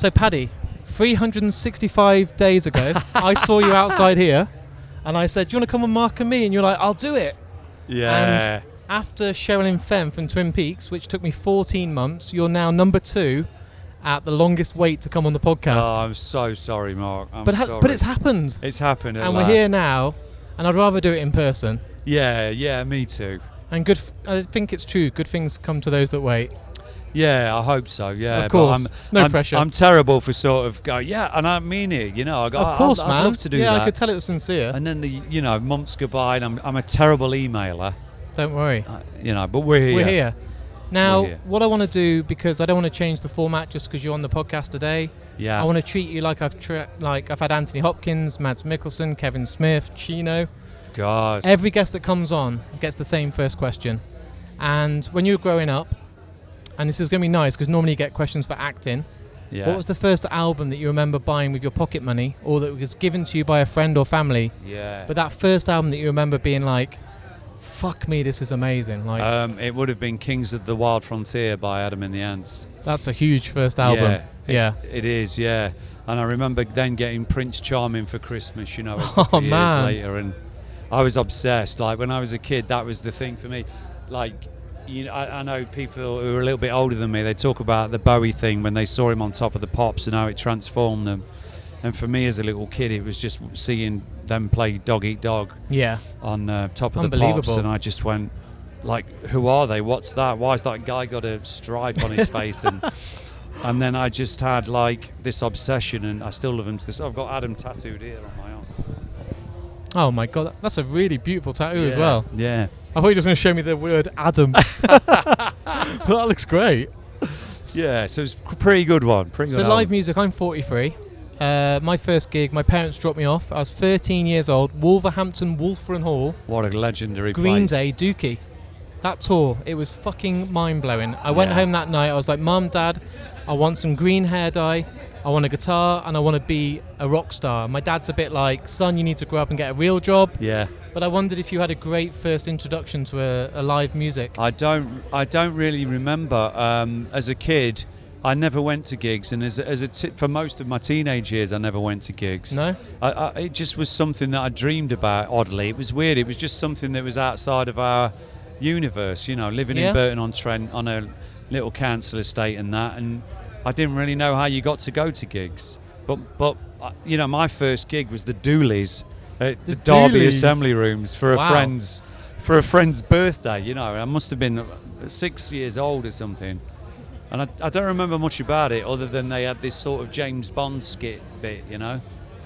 So, Paddy, 365 days ago, I saw you outside here, and I said, do you want to come on Mark and Me? And you're like, I'll do it. Yeah. And after Sherilyn Fenn from Twin Peaks, which took me 14 months, you're now number 2 at the longest wait to come on the podcast. Oh, I'm so sorry, Mark. But it's happened. It's happened at and last. We're here now, and I'd rather do it in person. Yeah, me too. And I think it's true. Good things come to those that wait. Yeah, I hope so. Yeah, of course. No pressure. I'm terrible for sort of going. Yeah, and I mean it. Of course, man. I'd love to do that. Yeah, I could tell it was sincere. And then months go by, and I'm a terrible emailer. Don't worry. But we're here. We're here. Now, what I want to do, because I don't want to change the format just because you're on the podcast today. Yeah. I want to treat you like I've had Anthony Hopkins, Mads Mikkelsen, Kevin Smith, Chino. God. Every guest that comes on gets the same first question. And when you were growing up, and this is going to be nice because normally you get questions for acting. Yeah. What was the first album that you remember buying with your pocket money, or that was given to you by a friend or family? Yeah. But that first album that you remember being like, fuck me, this is amazing. Like, it would have been Kings of the Wild Frontier by Adam and the Ants. That's a huge first album. Yeah. It is, yeah. And I remember then getting Prince Charming for Christmas, a Oh, couple of years man. later, and I was obsessed. Like, when I was a kid, that was the thing for me. Like, I know people who are a little bit older than me, they talk about the Bowie thing when they saw him on Top of the Pops and how it transformed them. And for me as a little kid, it was just seeing them play Dog Eat Dog on Top of the Pops, and I just went, like, who are they? What's that? Why has that guy got a stripe on his face? And then I just had like this obsession, and I still love him to this. I've got Adam tattooed here on my arm. Oh my God, that's a really beautiful tattoo as well. Yeah. I thought you were just going to show me the word Adam. That looks great. Yeah, so it's a pretty good one. So live music, I'm 43. My first gig, my parents dropped me off. I was 13 years old. Wolverhampton, Wolfram Hall. What a legendary Green place. Day, Dookie. That tour, it was fucking mind-blowing. I went home that night. I was like, Mum, Dad, I want some green hair dye. I want a guitar, and I want to be a rock star. My dad's a bit like, son, you need to grow up and get a real job. Yeah. But I wondered if you had a great first introduction to a live music. I don't really remember. As a kid, I never went to gigs, and for most of my teenage years, I never went to gigs. No? It just was something that I dreamed about, oddly. It was weird. It was just something that was outside of our universe, living in Burton-on-Trent on a little council estate and that, and I didn't really know how you got to go to gigs. But my first gig was the Dooleys at the Derby Assembly Rooms for a friend's birthday. I must have been 6 years old or something. And I don't remember much about it other than they had this sort of James Bond skit bit,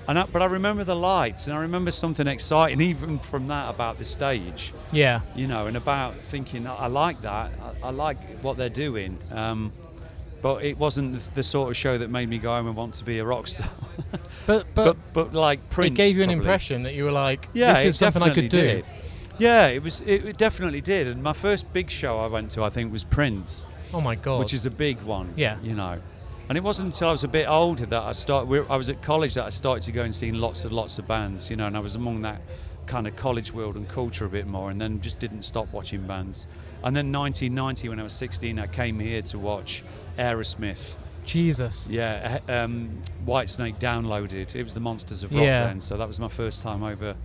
But I remember the lights, and I remember something exciting even from that about the stage. Yeah. And about thinking, I like that. I like what they're doing. But it wasn't the sort of show that made me go home and want to be a rock star. but like Prince, it gave you an probably. Impression that you were like, this is something I could do. Yeah, it definitely did. And my first big show I went to, I think, was Prince. Oh my God. Which is a big one. Yeah. And it wasn't until I was a bit older that I was at college that I started to go and see lots of bands, and I was among that kind of college world and culture a bit more, and then just didn't stop watching bands. And then 1990, when I was 16, I came here to watch Aerosmith. Jesus. Yeah, Whitesnake Downloaded. It was the Monsters of Rock then, so that was my first time over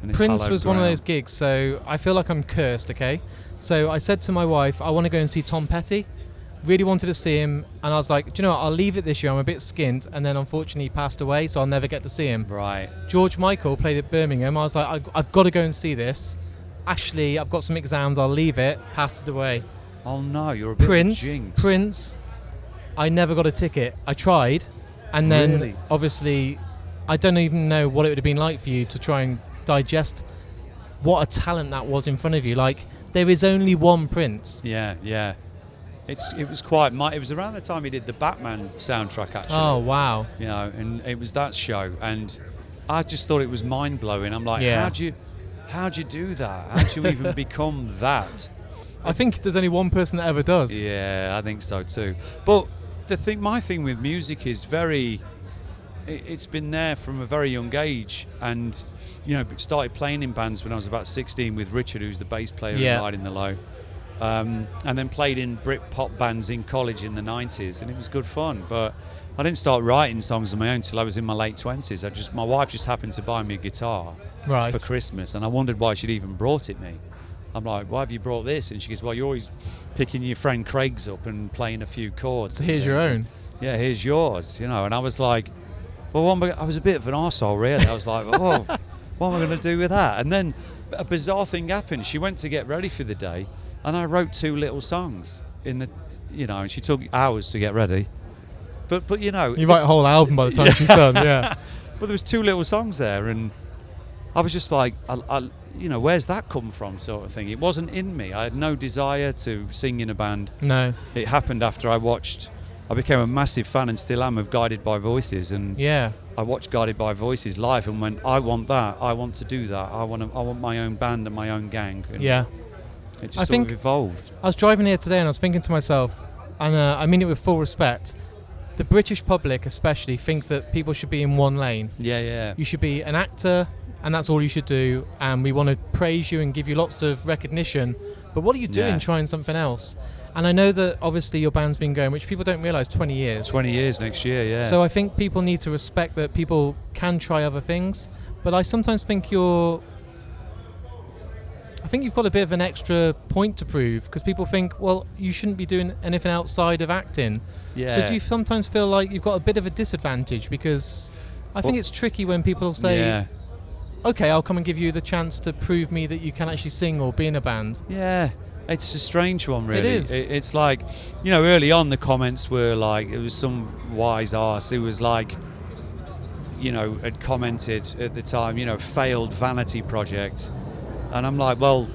in this Prince hallowed was ground. one of those gigs, so I feel like I'm cursed, okay? So I said to my wife, I want to go and see Tom Petty. Really wanted to see him, and I was like, do you know what, I'll leave it this year, I'm a bit skint, and then unfortunately he passed away, so I'll never get to see him. Right. George Michael played at Birmingham. I was like, I've got to go and see this. Actually, I've got some exams, I'll leave it. Passed it away. Oh no, you're a bit of a jinx. Prince, I never got a ticket. I tried, and then obviously I don't even know what it would have been like for you to try and digest what a talent that was in front of you. Like, there is only one Prince. Yeah. It was quite. It was around the time he did the Batman soundtrack, actually. Oh wow! And it was that show, and I just thought it was mind blowing. I'm like, how'd you do that? How'd you even become that? I think there's only one person that ever does. Yeah, I think so too. But my thing with music is it's been there from a very young age, and started playing in bands when I was about 16 with Richard, who's the bass player in Light in the Low. And then played in Brit pop bands in college in the 90s, and it was good fun. But I didn't start writing songs on my own till I was in my late 20s. My wife just happened to buy me a guitar for Christmas, and I wondered why she'd even brought it me. I'm like, why have you brought this? And she goes, well, you're always picking your friend Craig's up and playing a few chords. So here's your own. Yeah, here's yours, you know. And I was like, well, I was a bit of an arsehole, really. I was like, oh, what am I going to do with that? And then a bizarre thing happened. She went to get ready for the day, and I wrote 2 little songs in the, you know, and she took hours to get ready. But you know, you write a whole album by the time she's done, yeah. But there was 2 little songs there, and I was just like, you know, where's that come from, sort of thing. It wasn't in me. I had no desire to sing in a band. No. It happened after I became a massive fan, and still am, of Guided by Voices, and yeah, I watched Guided by Voices live and went, I want that. I want to do that. I want my own band and my own gang. And yeah. It just sort of evolved. I was driving here today and I was thinking to myself, and I mean it with full respect, the British public especially think that people should be in one lane. Yeah, yeah. You should be an actor, and that's all you should do, and we want to praise you and give you lots of recognition, but what are you doing trying something else? And I know that obviously your band's been going, which people don't realise, 20 years. 20 years next year, yeah. So I think people need to respect that people can try other things, but I sometimes think you've got a bit of an extra point to prove, because people think, well, you shouldn't be doing anything outside of acting. Yeah. So do you sometimes feel like you've got a bit of a disadvantage? Because I think it's tricky when people say, okay, I'll come and give you the chance to prove me that you can actually sing or be in a band. Yeah, it's a strange one, really. It is. It's like, you know, early on the comments were like, it was some wise arse who was like, you know, had commented at the time, you know, failed vanity project. And I'm like, well,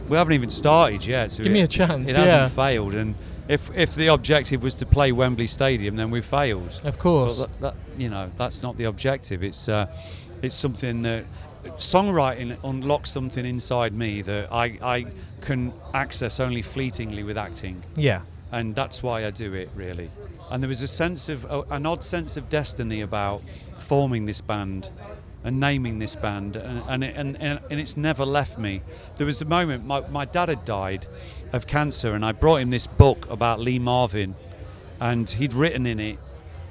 we haven't even started yet. So give me a chance. It hasn't failed. And if the objective was to play Wembley Stadium, then we failed. Of course. But you know, that's not the objective. It's something that songwriting unlocks something inside me that I can access only fleetingly with acting. Yeah. And that's why I do it, really. And there was an odd sense of destiny about forming this band and naming this band, and it's never left me. There was a moment, my dad had died of cancer, and I brought him this book about Lee Marvin, and he'd written in it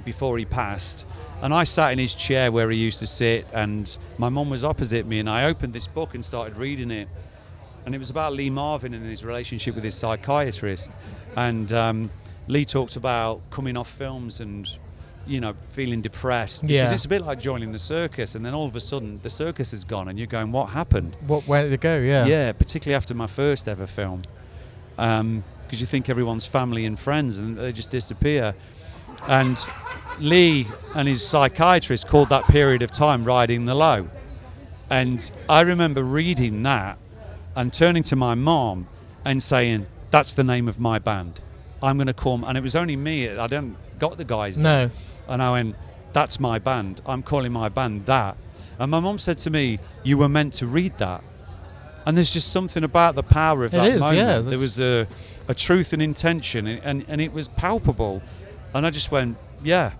before he passed, and I sat in his chair where he used to sit, and my mum was opposite me, and I opened this book and started reading it, and it was about Lee Marvin and his relationship with his psychiatrist. And Lee talked about coming off films and, you know, feeling depressed, because it's a bit like joining the circus, and then all of a sudden the circus is gone and you're going, what happened? Where did it go? Yeah, particularly after my first ever film, because you think everyone's family and friends and they just disappear. And Lee and his psychiatrist called that period of time riding the low. And I remember reading that and turning to my mom and saying, that's the name of my band. I'm going to come. And it was only me. I didn't got the guys there. No. And I went, that's my band. I'm calling my band that. And my mom said to me, you were meant to read that. And there's just something about the power of that moment. Yeah, there was a truth and intention, and it was palpable. And I just went, yeah,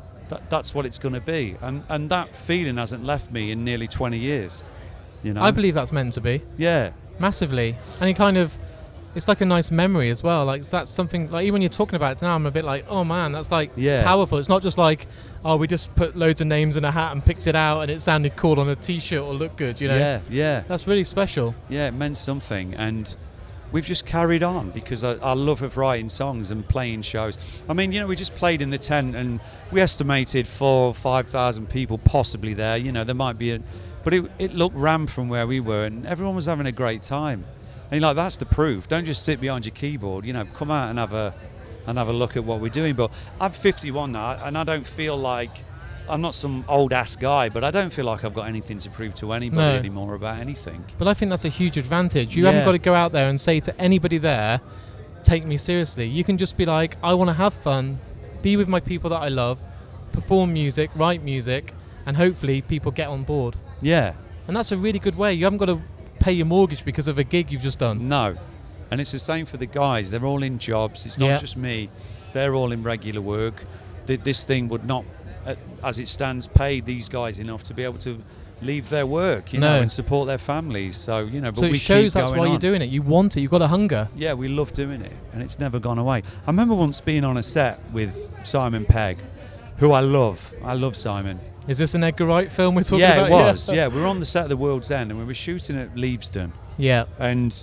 that's what it's going to be. And that feeling hasn't left me in nearly 20 years. You know? I believe that's meant to be. Yeah. Massively. And it kind of, it's like a nice memory as well. Like, that's something, like, even when you're talking about it now, I'm a bit like, oh man, that's like powerful. It's not just like, oh, we just put loads of names in a hat and picked it out and it sounded cool on a t-shirt or looked good, you know? Yeah. That's really special. Yeah, it meant something. And we've just carried on because our love of writing songs and playing shows. I mean, you know, we just played in the tent and we estimated 4,000 or 5,000 people possibly there. You know, there might be but it looked rammed from where we were, and everyone was having a great time. And you're like, that's the proof. Don't just sit behind your keyboard. You know, come out and have a look at what we're doing. But I'm 51 now, and I don't feel like, I'm not some old ass guy, but I don't feel like I've got anything to prove to anybody anymore about anything. But I think that's a huge advantage. You haven't got to go out there and say to anybody there, take me seriously. You can just be like, I want to have fun, be with my people that I love, perform music, write music, and hopefully people get on board. Yeah. And that's a really good way. You haven't got to pay your mortgage because of a gig you've just done. No. And it's the same for the guys. They're all in jobs. It's not just me. They're all in regular work. This thing would not, as it stands, pay these guys enough to be able to leave their work, you know, and support their families. So, you know, but so it we shows keep that's why you're doing it. You want it. You've got a hunger. Yeah, we love doing it, and it's never gone away. I remember once being on a set with Simon Pegg, who I love. I love Simon. Is this an Edgar Wright film we're talking Yeah, about? it was. Yeah, we were on the set of The World's End, and we were shooting at Leavesden. Yeah. And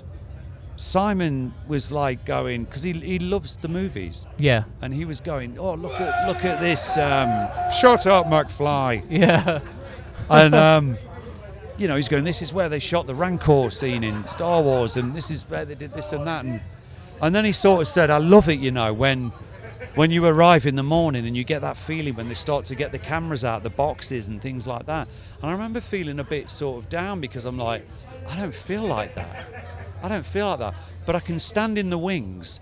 Simon was like going, because he loves the movies. Yeah. And he was going, oh, look at this, shut up, McFly. Yeah. And, you know, he's going, this is where they shot the Rancor scene in Star Wars, and this is where they did this and that. And then he sort of said, I love it, you know, when you arrive in the morning and you get that feeling when they start to get the cameras out, the boxes and things like that. And I remember feeling a bit sort of down because I'm like, I don't feel like that. But I can stand in the wings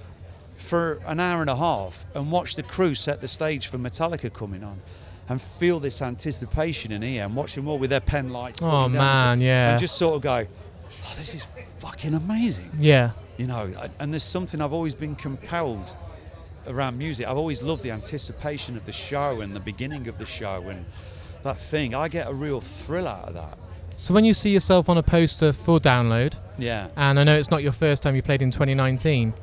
for an hour and a half and watch the crew set the stage for Metallica coming on and feel this anticipation in here and watch them all with their pen lights. Oh, man, yeah. And just sort of go, oh, this is fucking amazing. Yeah. You know, and there's something I've always been compelled around music. I've always loved the anticipation of the show and the beginning of the show and that thing. I get a real thrill out of that. So when you see yourself on a poster for Download, yeah, and I know it's not your first time you played in 2019,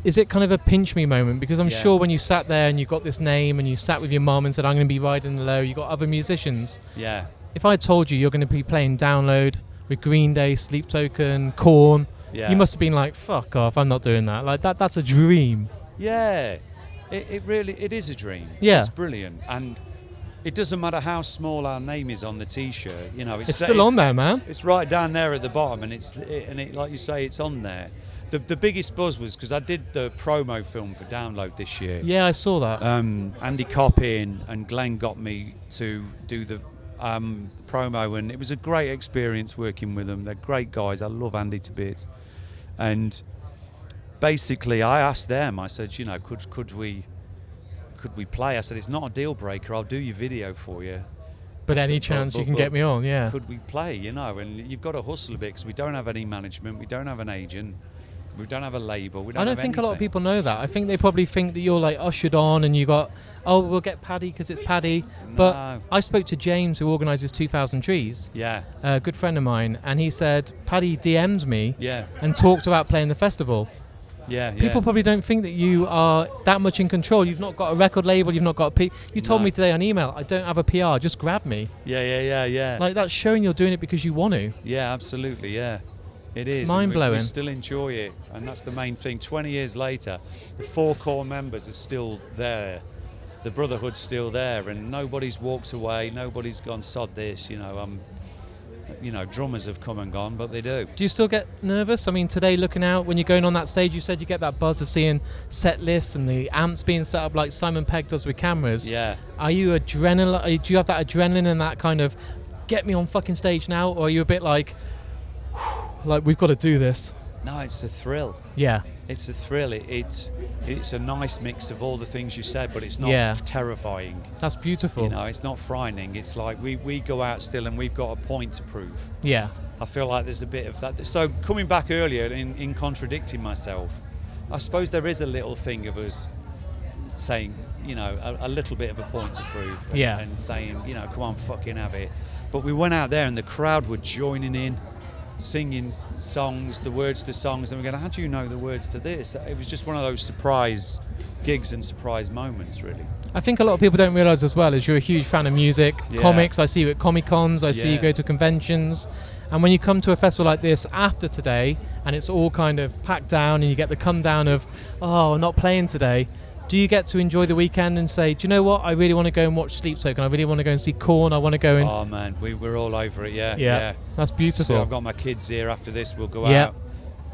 is it kind of a pinch me moment? Because I'm sure when you sat there and you got this name and you sat with your mum and said, I'm going to be riding the low, you got other musicians. Yeah. If I told you you're going to be playing Download with Green Day, Sleep Token, Korn, you must have been like, fuck off, I'm not doing that. Like that's a dream. Yeah. It really is a dream. Yeah. It's brilliant. And it doesn't matter how small our name is on the T-shirt, you know. It's still on there, man. It's right down there at the bottom, and it like you say, it's on there. The biggest buzz was because I did the promo film for Download this year. Yeah, I saw that. Andy Coppin and Glenn got me to do the promo, and it was a great experience working with them. They're great guys. I love Andy to bits. And basically, I asked them. I said, you know, could we play? I said, it's not a deal breaker. I'll do your video for you. But any chance you can get me on, yeah. Could we play, you know? And you've got to hustle a bit because we don't have any management. We don't have an agent. We don't have a label. We don't I don't have think anything. a lot of people know that. I think they probably think that you're like ushered on and you got, oh, we'll get Paddy because it's Paddy. But No. I spoke to James, who organises 2,000 Trees, Yeah. a good friend of mine, and he said Paddy DM'd me Yeah. and talked about playing the festival. Yeah. People probably don't think that you are that much in control. You've not got a record label. You've not got a P. You told No. me today on email, I don't have a PR. Just grab me. Yeah. Like that's showing you're doing it because you want to. Yeah, absolutely, yeah. It is. Mind-blowing. We still enjoy it, and that's the main thing. 20 years later, the 4 core members are still there. The brotherhood's still there, and nobody's walked away. Nobody's gone, sod this, you know. Drummers have come and gone, but they do. Do you still get nervous? I mean, today looking out, when you're going on that stage, you said you get that buzz of seeing set lists and the amps being set up like Simon Pegg does with cameras. Yeah. Are you do you have that adrenaline and that kind of, get me on fucking stage now? Or are you a bit like we've got to do this? No, it's a thrill. Yeah. It's a thrill. It's a nice mix of all the things you said, but it's not terrifying. That's beautiful. You know, it's not frightening. It's like we go out still and we've got a point to prove. Yeah. I feel like there's a bit of that. So coming back earlier in contradicting myself, I suppose there is a little thing of us saying, you know, a little bit of a point to prove. And saying, you know, come on, fucking have it. But we went out there and the crowd were joining in, singing songs, the words to songs, and we're going, how do you know the words to this? It was just one of those surprise gigs and surprise moments, really. I think a lot of people don't realise as well is you're a huge fan of music, comics. I see you at Comic-Cons, I see you go to conventions, and when you come to a festival like this after today and it's all kind of packed down and you get the come down of, oh, I'm not playing today, do you get to enjoy the weekend and say, do you know what, I really want to go and watch Sleep Token, I really want to go and see Korn, I want to go and... Oh man, we're all over it, yeah. That's beautiful. So I've got my kids here after this, we'll go out,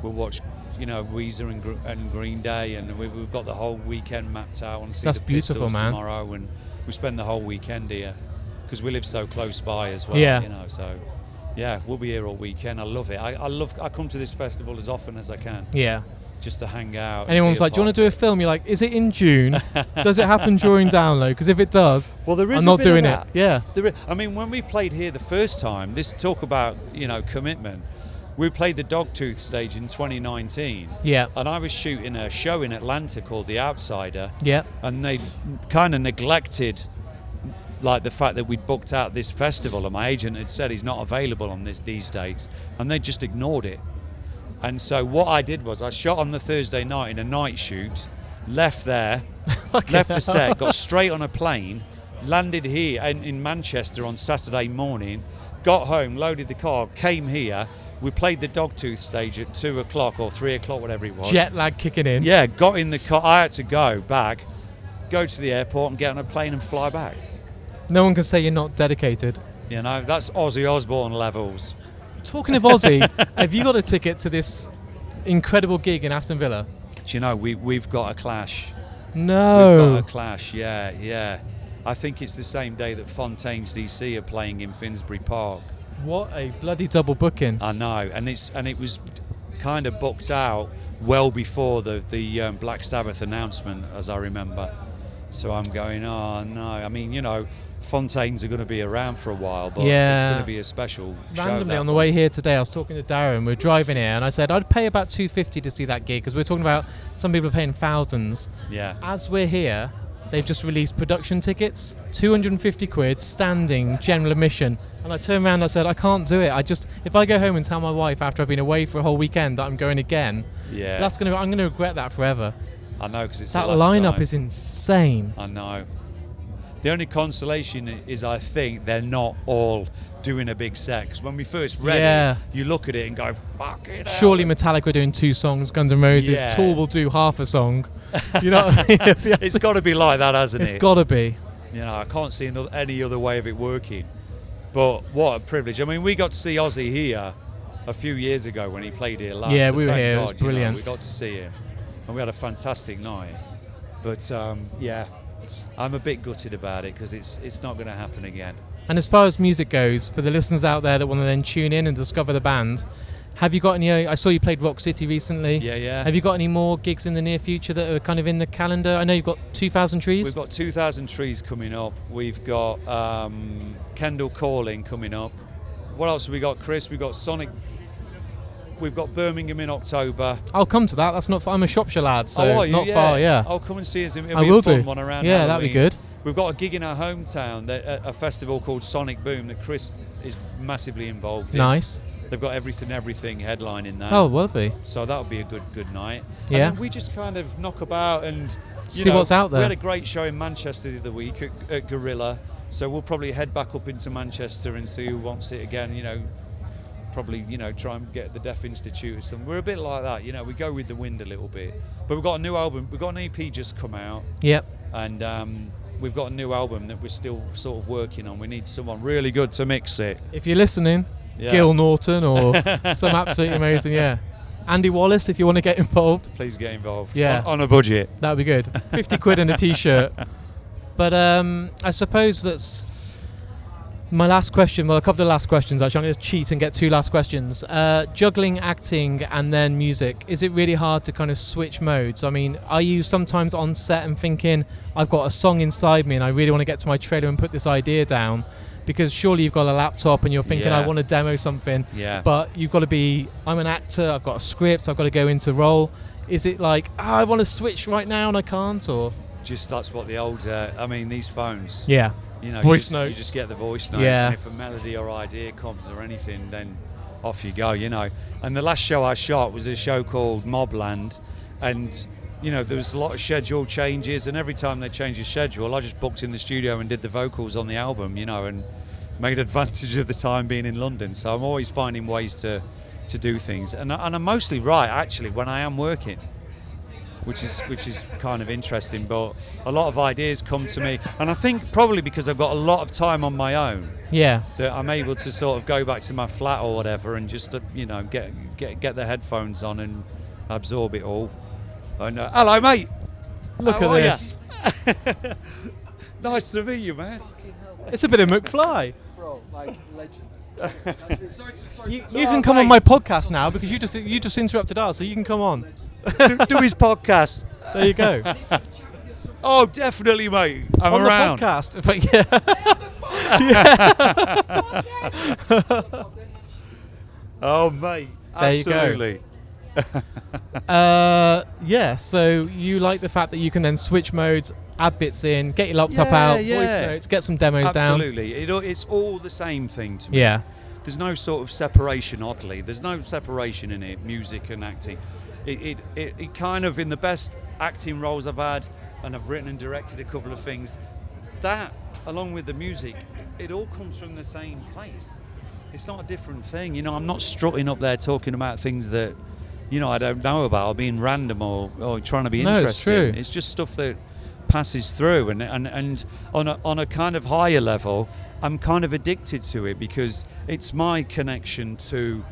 we'll watch, you know, Weezer and Green Day, and we've got the whole weekend mapped out and see That's the beautiful, Pistols man. tomorrow, and we spend the whole weekend here because we live so close by as well, Yeah. you know, so yeah, we'll be here all weekend. I love it. I come to this festival as often as I can. Yeah. Just to hang out. Anyone's like, do you want to do a film? You're like, is it in June? Does it happen during Download? Because if it does, well, there is I'm not doing it. Yeah. I mean, when we played here the first time, this talk about, you know, commitment. We played the Dogtooth stage in 2019. Yeah. And I was shooting a show in Atlanta called The Outsider. Yeah. And they kind of neglected, like, the fact that we'd booked out this festival, and my agent had said he's not available on these dates, and they just ignored it. And so what I did was I shot on the Thursday night in a night shoot, left there, Okay. left the set, got straight on a plane, landed here in Manchester on Saturday morning, got home, loaded the car, came here. We played the Dogtooth stage at 2 o'clock or 3 o'clock, whatever it was. Jet lag kicking in. Yeah, got in the car. I had to go back, go to the airport and get on a plane and fly back. No one can say you're not dedicated. You know, that's Ozzy Osbourne levels. Talking of Ozzy, have you got a ticket to this incredible gig in Aston Villa? Do you know, we've got a clash. No. We've got a clash, yeah. I think it's the same day that Fontaine's DC are playing in Finsbury Park. What a bloody double booking. I know, and it was kind of booked out well before the Black Sabbath announcement, as I remember. So I'm going, oh no. I mean, you know, Fontaine's are going to be around for a while, but it's going to be a special show. Randomly on the way here today, I was talking to Darren. We were driving here, and I said I'd pay about $250 to see that gig, because we're talking about some people are paying thousands. Yeah. As we're here, they've just released production tickets, 250 quid, standing, general admission. And I turned around and I said, I can't do it. If I go home and tell my wife after I've been away for a whole weekend that I'm going again, I'm going to regret that forever. I know, because it's that the last lineup time. is insane. I know. The only consolation is I think they're not all doing a big set, because when we first read it, you look at it and go, fuck it. Surely Metallica are doing 2 songs, Guns N' Roses, Tool will do half a song. You know what I mean? It's got to be like that, hasn't it? It's got to be. You know, I can't see any other way of it working. But what a privilege. I mean, we got to see Ozzy here a few years ago when he played here last. Yeah, we were here. God, it was brilliant. We got to see him. And we had a fantastic night. But, I'm a bit gutted about it, because it's not going to happen again. And as far as music goes, for the listeners out there that want to then tune in and discover the band, have you got any? I saw you played Rock City recently. Yeah. Have you got any more gigs in the near future that are kind of in the calendar? I know you've got 2,000 Trees. We've got 2,000 Trees coming up. We've got Kendall Calling coming up. What else have we got, Chris? We've got Sonic. We've got Birmingham in October. I'll come to that. That's not far. I'm a Shropshire lad, so are you? not far. Yeah. I'll come and see us. It'll I be will a fun do. one around Yeah, Halloween. that'd be good. We've got a gig in our hometown, a festival called Sonic Boom that Chris is massively involved in. Nice. They've got everything headlining that. Oh, lovely. So that'll be a good night. Yeah. And then we just kind of knock about and see what's out there. We had a great show in Manchester the other week at Gorilla. So we'll probably head back up into Manchester and see who wants it again. You know, probably try and get the Deaf Institute or something. We're a bit like that. We go with the wind a little bit. But we've got a new album. We've got an EP just come out. Yep. And we've got a new album that we're still sort of working on. We need someone really good to mix it. If you're listening, Gil Norton or some absolutely amazing, Andy Wallace, if you want to get involved. Please get involved. Yeah. On a budget. That would be good. 50 quid and a t-shirt. But I suppose that's my last question. Well, a couple of last questions, actually. I'm going to cheat and get 2 last questions. Juggling, acting, and then music. Is it really hard to kind of switch modes? I mean, are you sometimes on set and thinking, I've got a song inside me and I really want to get to my trailer and put this idea down? Because surely you've got a laptop and you're thinking, I want to demo something. Yeah. But you've got to be, I'm an actor, I've got a script, I've got to go into role. Is it like, I want to switch right now and I can't? Or just that's what the old, these phones. Yeah. Voice notes. You just get the voice note. Yeah. And if a melody or idea comes or anything, then off you go, And the last show I shot was a show called Mobland. And, there was a lot of schedule changes. And every time they changed the schedule, I just booked in the studio and did the vocals on the album, and made advantage of the time being in London. So I'm always finding ways to do things. And I'm mostly right, actually, when I am working. Which is kind of interesting, but a lot of ideas come to me, and I think probably because I've got a lot of time on my own, that I'm able to sort of go back to my flat or whatever and just get the headphones on and absorb it all. And hello, mate. Look How at are this. ya? Nice to meet you, man. It's a bit of McFly. Bro, like legend. You can come on my podcast now because you just interrupted us, so you can come on. do his podcast. There you go. Oh, definitely, mate. I'm on around. the podcast. But Oh, mate. There you go. Absolutely. So you like the fact that you can then switch modes, add bits in, get your laptop out, voice notes, get some demos down. Absolutely. It's all the same thing to me. Yeah. There's no sort of separation, oddly. There's no separation in it, music and acting. It kind of, in the best acting roles I've had, and I've written and directed a couple of things. That, along with the music, it all comes from the same place. It's not a different thing. You know, I'm not strutting up there talking about things that, you know, I don't know about, or being random, or trying to be interesting. It's true. It's just stuff that passes through, and on a kind of higher level, I'm kind of addicted to it because it's my connection to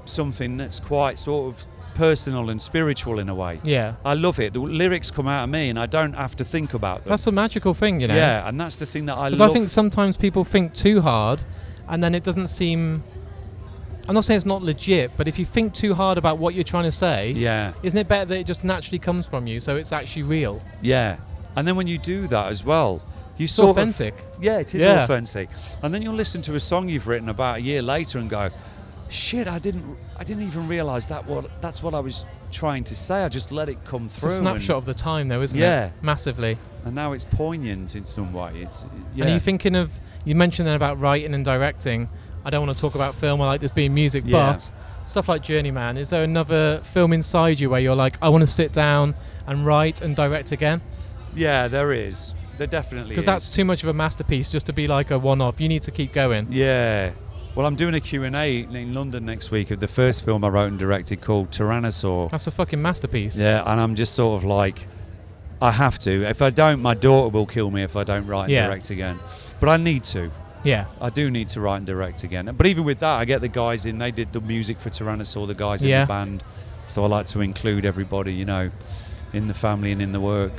something that's quite sort of personal and spiritual in a way. Yeah. I love it. The lyrics come out of me and I don't have to think about them. That's the magical thing, you know. Yeah, and that's the thing that I love. Because I think sometimes people think too hard and then it doesn't seem... I'm not saying it's not legit, but if you think too hard about what you're trying to say, isn't it better that it just naturally comes from you, so it's actually real? Yeah. And then when you do that as well, it's authentic. It is authentic. And then you'll listen to a song you've written about a year later and go, shit, I didn't even realise that's what I was trying to say. I just let it come through. It's a snapshot of the time though, isn't it? Yeah. Massively. And now it's poignant in some way. And are you thinking of, you mentioned then about writing and directing. I don't want to talk about film, I like this being music, but stuff like Journeyman, is there another film inside you where you're like, I want to sit down and write and direct again? Yeah, there is. There definitely is. Because that's too much of a masterpiece just to be like a one-off. You need to keep going. Yeah. Well, I'm doing a Q&A in London next week of the first film I wrote and directed called Tyrannosaur. That's a fucking masterpiece. Yeah, and I'm just sort of like, I have to. If I don't, my daughter will kill me if I don't write and direct again. But I need to. Yeah. I do need to write and direct again. But even with that, I get the guys in. They did the music for Tyrannosaur, the guys in the band. So I like to include everybody, you know, in the family and in the work.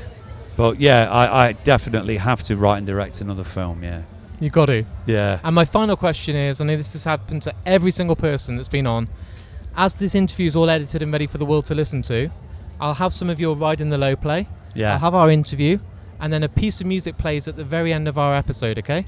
But yeah, I definitely have to write and direct another film, yeah. You got to. Yeah. And my final question is, I know this has happened to every single person that's been on, as this interview is all edited and ready for the world to listen to, I'll have some of your Ride in the Low play. Yeah. I'll have our interview, and then a piece of music plays at the very end of our episode, okay?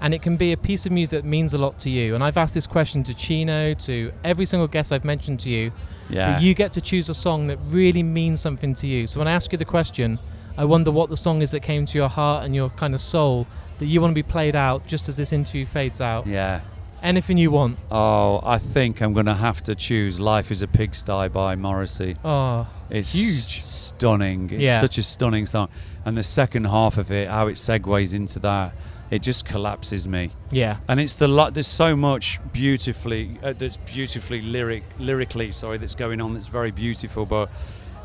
And it can be a piece of music that means a lot to you. And I've asked this question to Chino, to every single guest I've mentioned to you. Yeah. But you get to choose a song that really means something to you. So when I ask you the question, I wonder what the song is that came to your heart and your kind of soul that you want to be played out just as this interview fades out. Yeah. Anything you want. Oh, I think I'm going to have to choose Life is a Pigsty by Morrissey. Oh, it's huge. Stunning. It's such a stunning song. And the second half of it, how it segues into that, it just collapses me. Yeah. And it's there's so much beautifully, that's beautifully lyrically, that's going on that's very beautiful, but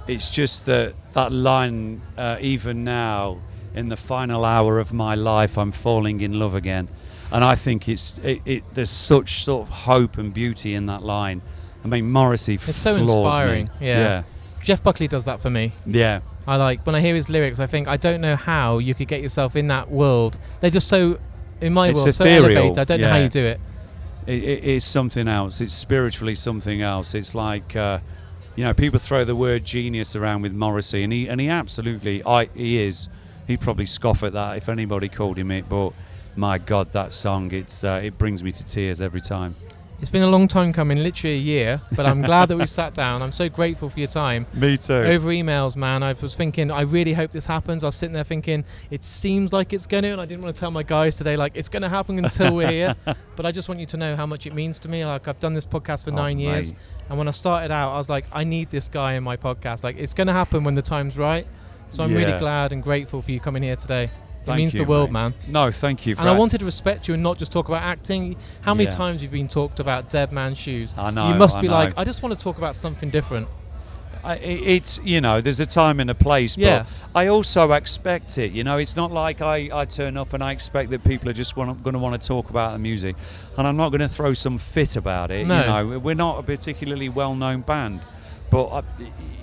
it's just that line, even now, in the final hour of my life, I'm falling in love again. And I think there's such sort of hope and beauty in that line. I mean, Morrissey it's so inspiring. Me. Yeah. Jeff Buckley does that for me. Yeah. When I hear his lyrics, I think, I don't know how you could get yourself in that world. They're just so, in my world, ethereal. So elevated. I don't know how you do it. It is something else. It's spiritually something else. It's like, people throw the word genius around with Morrissey, and he absolutely, he is. He'd probably scoff at that if anybody called him it, but my God, that song, it brings me to tears every time. It's been a long time coming, literally a year, but I'm glad that we've sat down. I'm so grateful for your time. Me too. Over emails, man, I was thinking, I really hope this happens. I was sitting there thinking, it seems like it's going to, and I didn't want to tell my guys today, it's going to happen until we're here. But I just want you to know how much it means to me. I've done this podcast for 9 years, and when I started out, I was like, I need this guy in my podcast. It's going to happen when the time's right. So I'm really glad and grateful for you coming here today. It means the world, man. No, thank you. And I wanted to respect you and not just talk about acting. How many times you've been talked about Dead Man's Shoes? I know. You must be I just want to talk about something different. It's, there's a time and a place, but I also expect it. It's not like I turn up and I expect that people are just going to want to talk about the music. And I'm not going to throw some fit about it. No. We're not a particularly well-known band. But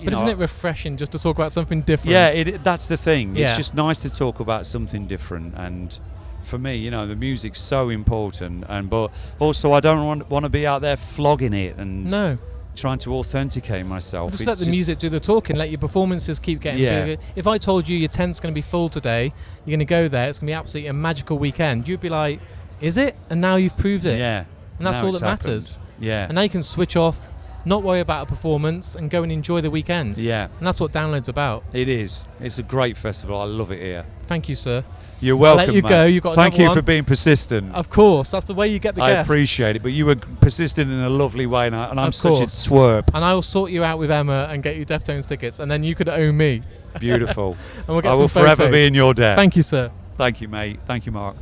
isn't it refreshing just to talk about something different? Yeah, that's the thing. It's just nice to talk about something different. And for me, the music's so important. But also, I don't want to be out there flogging it and trying to authenticate myself. Just let the music do the talking. Let your performances keep getting bigger. If I told you your tent's going to be full today, you're going to go there, it's going to be absolutely a magical weekend, you'd be like, is it? And now you've proved it. Yeah. And that's all that matters. Yeah. And now you can switch off, not worry about a performance, and go and enjoy the weekend. Yeah. And that's what Download's about. It is. It's a great festival. I love it here. Thank you, sir. You're welcome, I'll let you man. go. You've got Thank you one. for being persistent. Of course. That's the way you get the guests. I appreciate it. But you were persistent in a lovely way, and I'm such a twerp. And I will sort you out with Emma and get you Deftones tickets, and then you could owe me. Beautiful. And we'll get I some will forever photos. be in your debt. Thank you, sir. Thank you, mate. Thank you, Mark.